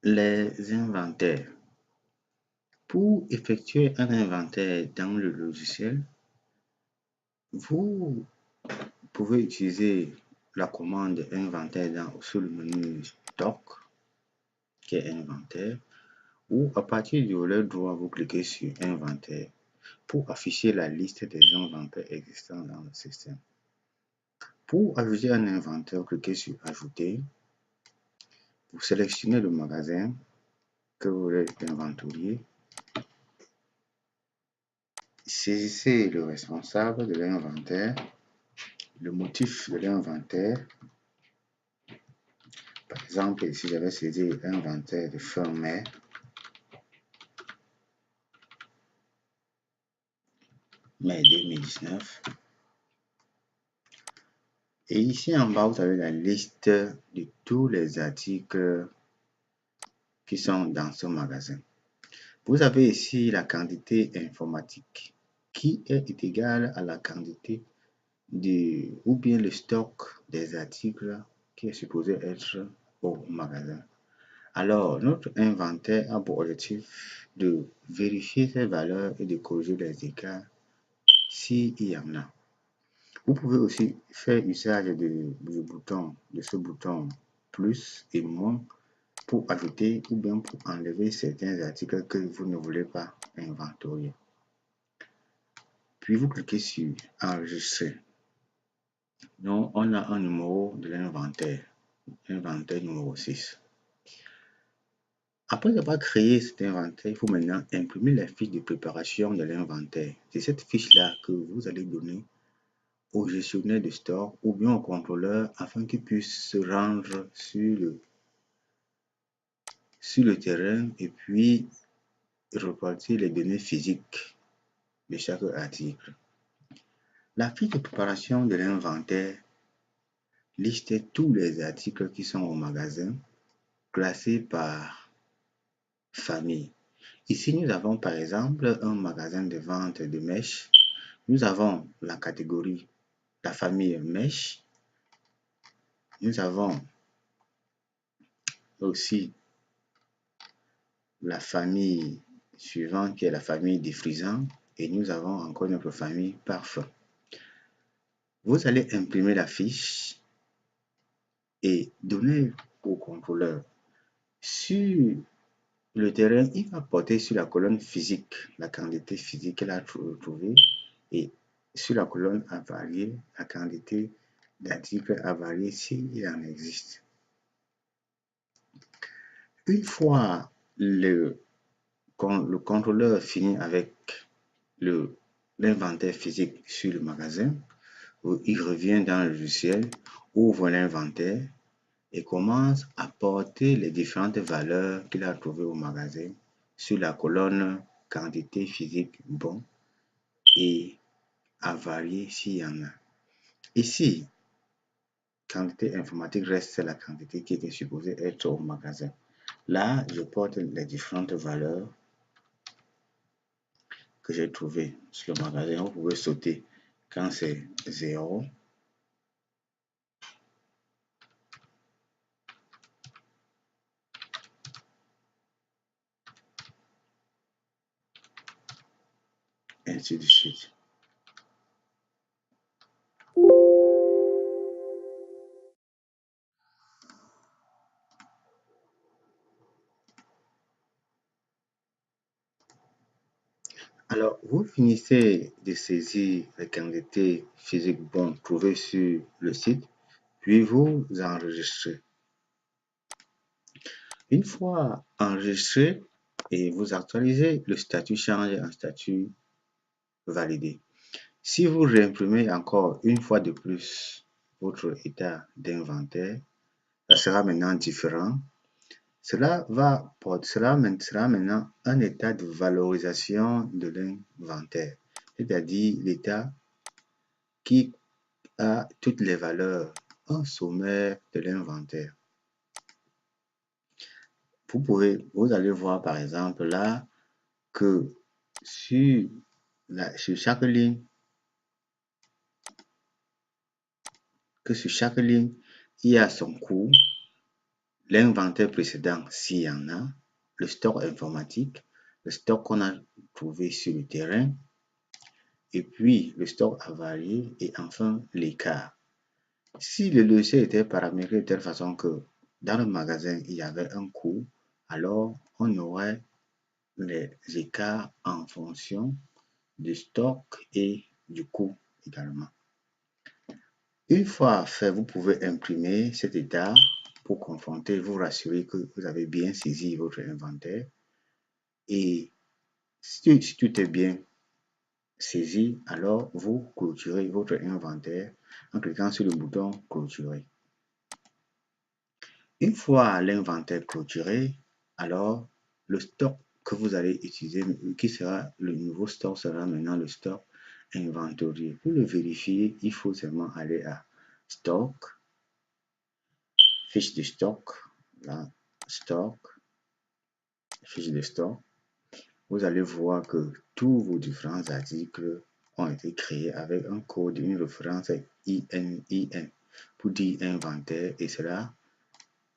Les inventaires. Pour effectuer un inventaire dans le logiciel, vous pouvez utiliser la commande inventaire sur le menu Stock, qui est inventaire, ou à partir du volet droit, vous cliquez sur inventaire pour afficher la liste des inventaires existants dans le système. Pour ajouter un inventaire, cliquez sur ajouter. Vous sélectionnez le magasin que vous voulez inventorier. Saisissez le responsable de l'inventaire, le motif de l'inventaire. Par exemple, ici, j'avais saisi l'inventaire de fin mai. Mai 2019. Et ici en bas, vous avez la liste de tous les articles qui sont dans ce magasin. Vous avez ici la quantité informatique qui est égale à la quantité ou bien le stock des articles qui est supposé être au magasin. Alors, notre inventaire a pour objectif de vérifier ces valeurs et de corriger les écarts s'il y en a. Vous pouvez aussi faire usage de ce bouton plus et moins pour ajouter ou bien pour enlever certains articles que vous ne voulez pas inventorier. Puis vous cliquez sur enregistrer. Donc on a un numéro de l'inventaire, inventaire numéro 6. Après avoir créé cet inventaire, il faut maintenant imprimer la fiche de préparation de l'inventaire. C'est cette fiche-là que vous allez donner au gestionnaire de store ou bien au contrôleur afin qu'il puisse se rendre sur le terrain et puis reporter les données physiques de chaque article. La fiche de préparation de l'inventaire liste tous les articles qui sont au magasin classés par famille. Ici, nous avons par exemple un magasin de vente de mèches. Nous avons la catégorie, la famille mèches. Nous avons aussi la famille suivante qui est la famille défrisant et nous avons encore notre famille parfum. Vous allez imprimer la fiche et donner au contrôleur. Sur le terrain, il va porter sur la colonne physique la quantité physique qu'il a trouvée et sur la colonne à varier la quantité d'articles à varier s'il en existe. Une fois le contrôleur finit avec l'inventaire physique sur le magasin, il revient dans le logiciel, ouvre l'inventaire et commence à porter les différentes valeurs qu'il a trouvées au magasin sur la colonne quantité physique bon et à varier s'il y en a. Ici, quantité informatique reste la quantité qui était supposée être au magasin. Là, je porte les différentes valeurs que j'ai trouvées sur le magasin. Vous pouvez sauter quand c'est 0. Ainsi de suite. Alors, vous finissez de saisir les quantités physiques bonnes trouvées sur le site, puis vous enregistrez. Une fois enregistré et vous actualisez, le statut change en statut validé. Si vous réimprimez encore une fois de plus votre état d'inventaire, ça sera maintenant différent. Cela sera maintenant un état de valorisation de l'inventaire, c'est-à-dire l'état qui a toutes les valeurs, un sommaire de l'inventaire. Vous allez voir par exemple là que sur chaque ligne, il y a son coût, l'inventaire précédent s'il y en a, le stock informatique, le stock qu'on a trouvé sur le terrain, et puis le stock avarié et enfin l'écart. Si le logiciel était paramétré de telle façon que dans le magasin, il y avait un coût, alors on aurait les écarts en fonction du stock et du coût également. Une fois fait, vous pouvez imprimer cet état pour confronter, vous rassurer que vous avez bien saisi votre inventaire. Et si tout est bien saisi, alors vous clôturez votre inventaire en cliquant sur le bouton clôturer. Une fois l'inventaire clôturé, alors le stock que vous allez utiliser, qui sera le nouveau stock, sera maintenant le stock inventorié. Pour le vérifier, il faut seulement aller à stock, fiche de stock, là, stock, fiche de stock. Vous allez voir que tous vos différents articles ont été créés avec un code, une référence IN pour dire inventaire, et cela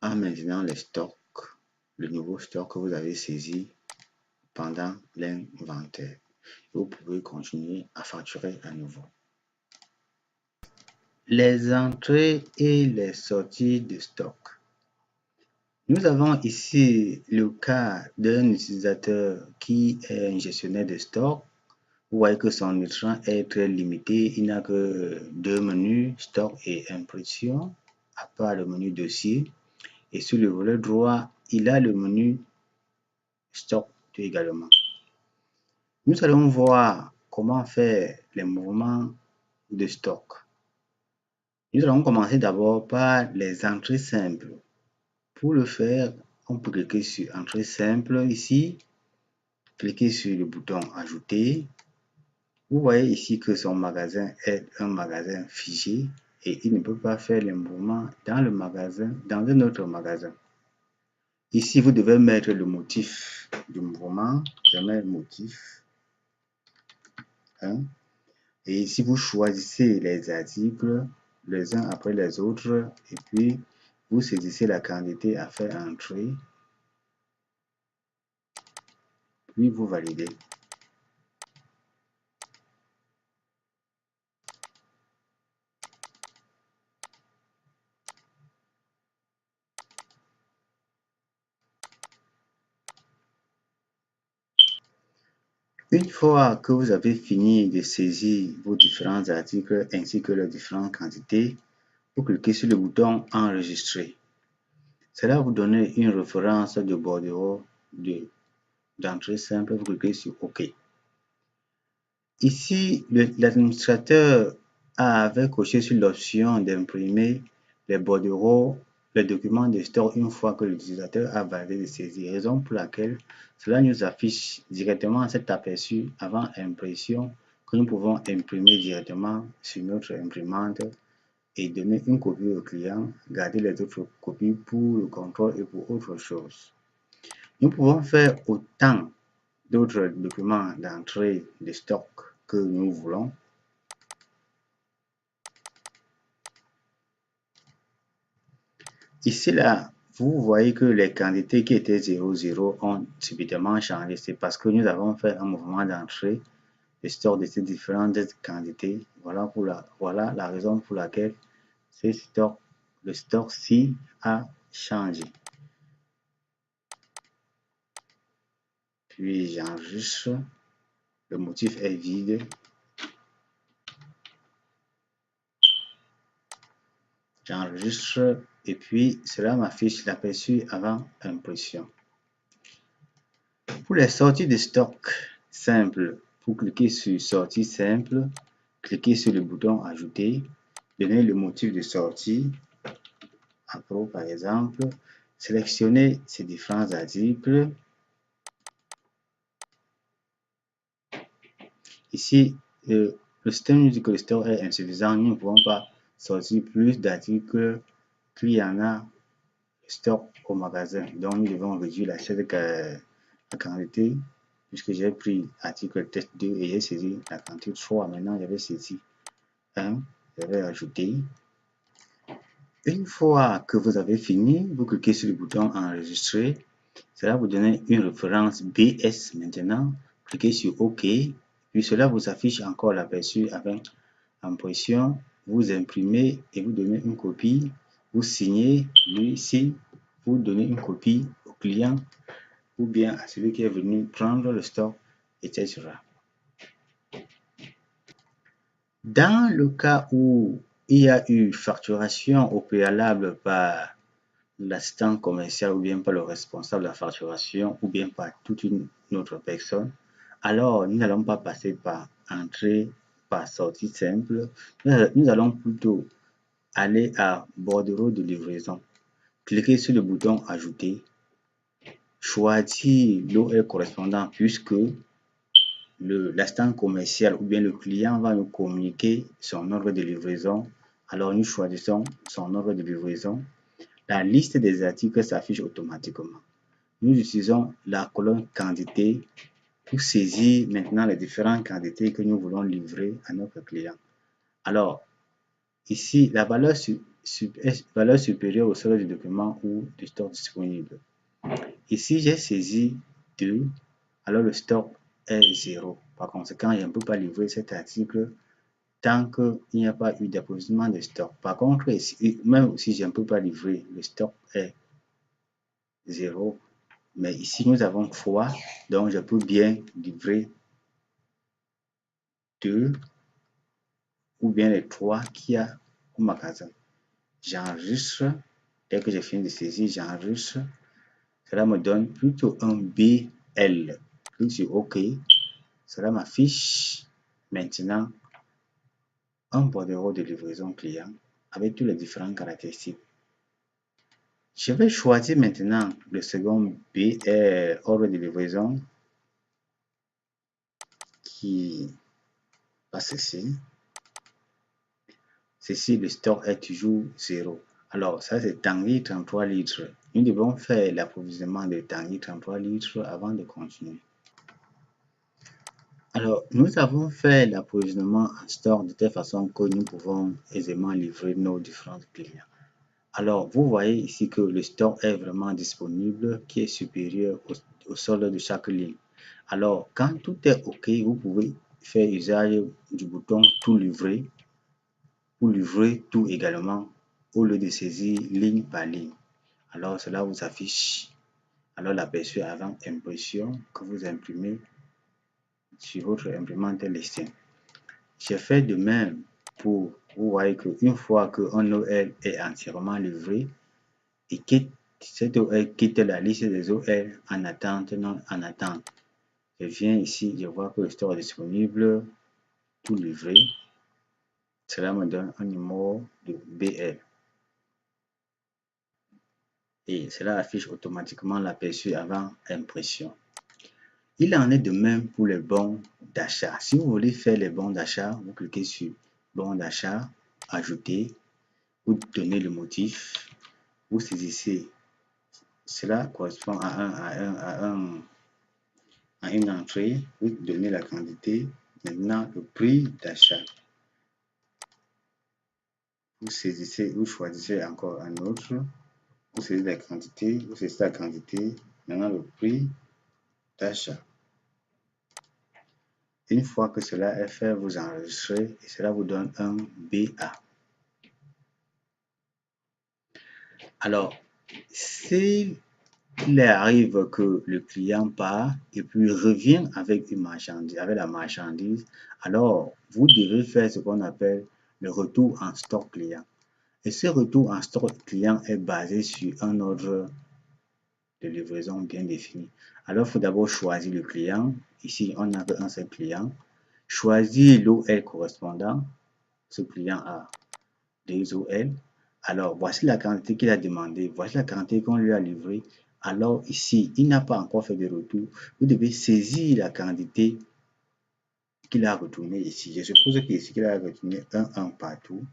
en maintenant les stocks, le nouveau stock que vous avez saisi pendant l'inventaire. Vous pouvez continuer à facturer à nouveau. Les entrées et les sorties de stock. Nous avons ici le cas d'un utilisateur qui est un gestionnaire de stock. Vous voyez que son écran est très limité. Il n'a que deux menus, stock et impression, à part le menu dossier. Et sur le volet droit, il a le menu stock également. Nous allons voir comment faire les mouvements de stock. Nous allons commencer d'abord par les entrées simples. Pour le faire, on peut cliquer sur entrée simple ici, cliquez sur le bouton ajouter. Vous voyez ici que son magasin est un magasin figé et il ne peut pas faire les mouvements dans le magasin, dans un autre magasin. Ici, vous devez mettre le motif du mouvement. Je mets le motif. Et ici, vous choisissez les articles les uns après les autres et puis vous saisissez la quantité à faire entrer. Puis vous validez. Une fois que vous avez fini de saisir vos différents articles ainsi que leurs différentes quantités, vous cliquez sur le bouton enregistrer. Cela va vous donner une référence de bordereau d'entrée simple. Vous cliquez sur OK. Ici, l'administrateur avait coché sur l'option d'imprimer les bordereaux, les documents de stock une fois que l'utilisateur a validé de saisir. Raison pour laquelle cela nous affiche directement cet aperçu avant impression que nous pouvons imprimer directement sur notre imprimante et donner une copie au client, garder les autres copies pour le contrôle et pour autre chose. Nous pouvons faire autant d'autres documents d'entrée de stock que nous voulons. Ici, là, vous voyez que les quantités qui étaient 0,0 ont subitement changé. C'est parce que nous avons fait un mouvement d'entrée de stock de ces différentes quantités. Voilà la raison pour laquelle le stock-ci a changé. Puis j'enregistre. Le motif est vide. J'enregistre et puis cela m'affiche l'aperçu avant impression. Pour les sorties de stock simple, vous cliquez sur sortie simple, cliquez sur le bouton ajouter, donnez le motif de sortie, Appro par exemple, sélectionnez ces différents articles. Ici, le système nous dit que le stock est insuffisant, nous ne pouvons pas sortir plus d'articles qu'il y en a stock au magasin. Donc, nous devons réduire la quantité, puisque j'ai pris article test 2 et j'ai saisi la quantité 3. Maintenant, j'avais saisi 1, j'avais ajouté. Une fois que vous avez fini, vous cliquez sur le bouton enregistrer. Cela vous donne une référence BS maintenant. Cliquez sur OK. Puis cela vous affiche encore l'aperçu avec impression. Vous imprimez et vous donnez une copie. Vous signez, lui signe, vous donnez une copie au client ou bien à celui qui est venu prendre le stock, etc. Dans le cas où il y a eu facturation au préalable par l'assistant commercial ou bien par le responsable de la facturation ou bien par toute une autre personne, alors nous n'allons pas passer par entrée, par sortie simple. Nous allons plutôt aller à bordereau de livraison. Cliquez sur le bouton ajouter. Choisir l'OL correspondant puisque l'assistant commercial ou bien le client va nous communiquer son ordre de livraison. Alors nous choisissons son ordre de livraison. La liste des articles s'affiche automatiquement. Nous utilisons la colonne quantité pour saisir maintenant les différentes quantités que nous voulons livrer à notre client. Alors, ici, la valeur supérieure au solde du document ou du stock disponible. Ici, j'ai saisi 2, alors le stock est 0. Par conséquent, je ne peux pas livrer cet article tant qu'il n'y a pas eu d'approvisionnement de stock. Par contre, ici, même si je ne peux pas livrer, le stock est 0. Mais ici, nous avons 3, donc je peux bien livrer 2 ou bien les 3 qu'il y a au magasin. J'enregistre. Dès que j'ai fini de saisir, j'enregistre. Cela me donne plutôt un BL. Clique sur OK. Cela m'affiche maintenant un bordereau de livraison client avec toutes les différentes caractéristiques. Je vais choisir maintenant le second ordre de livraison qui passe ici. Ceci, le stock est toujours 0. Alors, ça c'est Tanguy 33 litres. Nous devons faire l'approvisionnement de Tanguy 33 litres avant de continuer. Alors, nous avons fait l'approvisionnement en stock de telle façon que nous pouvons aisément livrer nos différents clients. Alors, vous voyez ici que le stock est vraiment disponible, qui est supérieur au solde de chaque ligne. Alors, quand tout est OK, vous pouvez faire usage du bouton Tout livrer pour livrer tout également au lieu de saisir ligne par ligne. Alors, cela vous affiche alors l'aperçu avant impression que vous imprimez sur votre imprimante listing. J'ai fait de même pour, vous voyez qu'une fois qu'un OL est entièrement livré, et cette OL quitte la liste des OL en attente, non en attente. Je viens ici, je vois que le store est disponible, tout livré. Cela me donne un numéro de BL. Et cela affiche automatiquement l'aperçu avant impression. Il en est de même pour les bons d'achat. Si vous voulez faire les bons d'achat, vous cliquez sur bons d'achat, ajouter, vous donnez le motif, vous saisissez. Cela correspond à une entrée, vous donnez la quantité, maintenant le prix d'achat. Vous saisissez, vous choisissez encore un autre, vous saisissez la quantité, vous saisissez la quantité, maintenant le prix d'achat. Une fois que cela est fait, vous enregistrez et cela vous donne un BA. Alors, s'il arrive que le client part et puis revient avec une marchandise, avec la marchandise, alors vous devez faire ce qu'on appelle le retour en stock client. Et ce retour en stock client est basé sur un ordre de livraison bien défini. Alors, il faut d'abord choisir le client. Ici, on n'a qu'un seul client. Choisir l'OL correspondant. Ce client a 2 OL. Alors, voici la quantité qu'il a demandé. Voici la quantité qu'on lui a livrée. Alors, ici, il n'a pas encore fait de retour. Vous devez saisir la quantité qu'il a retourné ici. Je suppose qu'ici, qu'il a retourné 1 partout.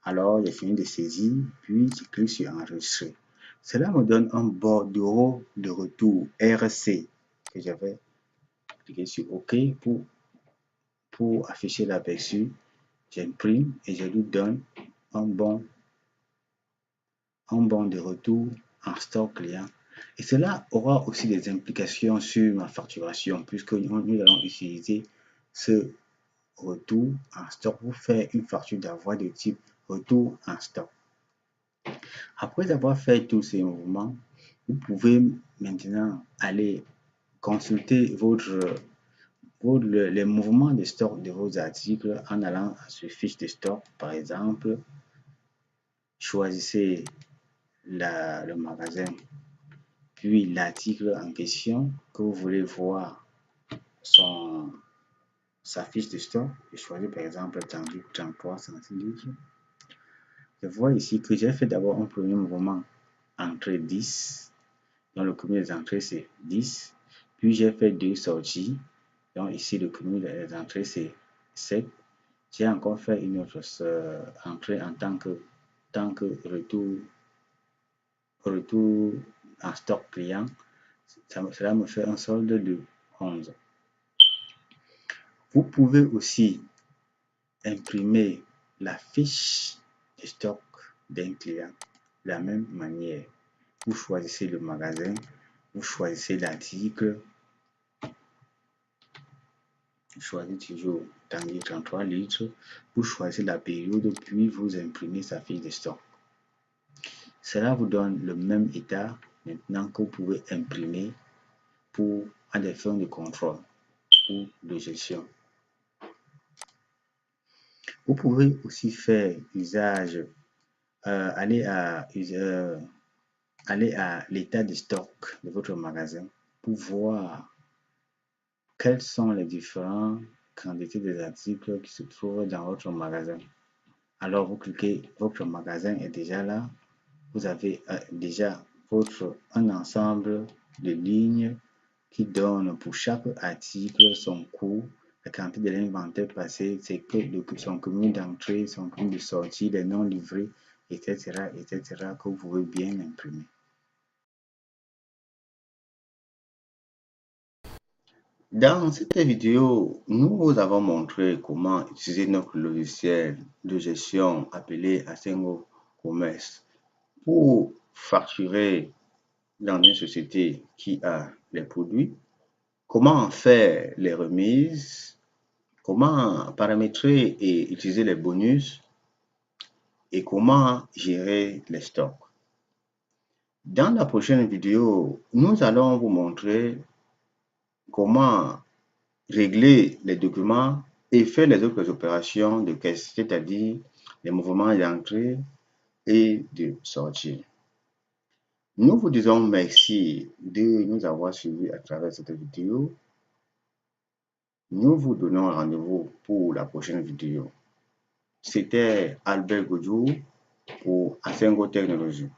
Alors, j'ai fini de saisir, puis je clique sur enregistrer. Cela me donne un bordereau de retour RC que je vais cliquer sur OK pour afficher l'aperçu. j'imprime et je lui donne un bon de retour en stock client. Et cela aura aussi des implications sur ma facturation puisque nous allons utiliser ce retour en stock pour faire une facture d'envoi de type retour en stock. Après avoir fait tous ces mouvements, vous pouvez maintenant aller consulter les mouvements de stock de vos articles en allant sur fiche de stock. Par exemple, choisissez le magasin, puis l'article en question que vous voulez voir sa fiche de stock. Je choisis par exemple 33 centilitres. Je vois ici que j'ai fait d'abord un premier mouvement entrée 10. Donc le cumul des entrées c'est 10. Puis j'ai fait 2 sorties. Donc ici le cumul des entrées c'est 7. J'ai encore fait une autre entrée en tant que retour en stock client. Cela me fait un solde de 11. Vous pouvez aussi imprimer la fiche de stock d'un client de la même manière. Vous choisissez le magasin, vous choisissez l'article, vous choisissez toujours Tanguy 33 litres, vous choisissez la période, puis vous imprimez sa fiche de stock. Cela vous donne le même état maintenant que vous pouvez imprimer à des fins de contrôle ou de gestion. Vous pouvez aussi faire usage, aller à l'état de stock de votre magasin pour voir quelles sont les différentes quantités des articles qui se trouvent dans votre magasin. Alors vous cliquez, votre magasin est déjà là. Vous avez déjà un ensemble de lignes qui donne pour chaque article son coût, la quantité de l'inventaire passé, c'est que son cumul d'entrée, son cumul de sortie, les non livrés, etc., que vous pouvez bien imprimer. Dans cette vidéo, nous vous avons montré comment utiliser notre logiciel de gestion appelé Asengo Commerce pour facturer dans une société qui a les produits, comment faire les remises, comment paramétrer et utiliser les bonus et comment gérer les stocks. Dans la prochaine vidéo, nous allons vous montrer comment régler les documents et faire les autres opérations de caisse, c'est-à-dire les mouvements d'entrée et de sortie. Nous vous disons merci de nous avoir suivis à travers cette vidéo. Nous vous donnons rendez-vous pour la prochaine vidéo. C'était Albert Godjou pour Asengo Technologies.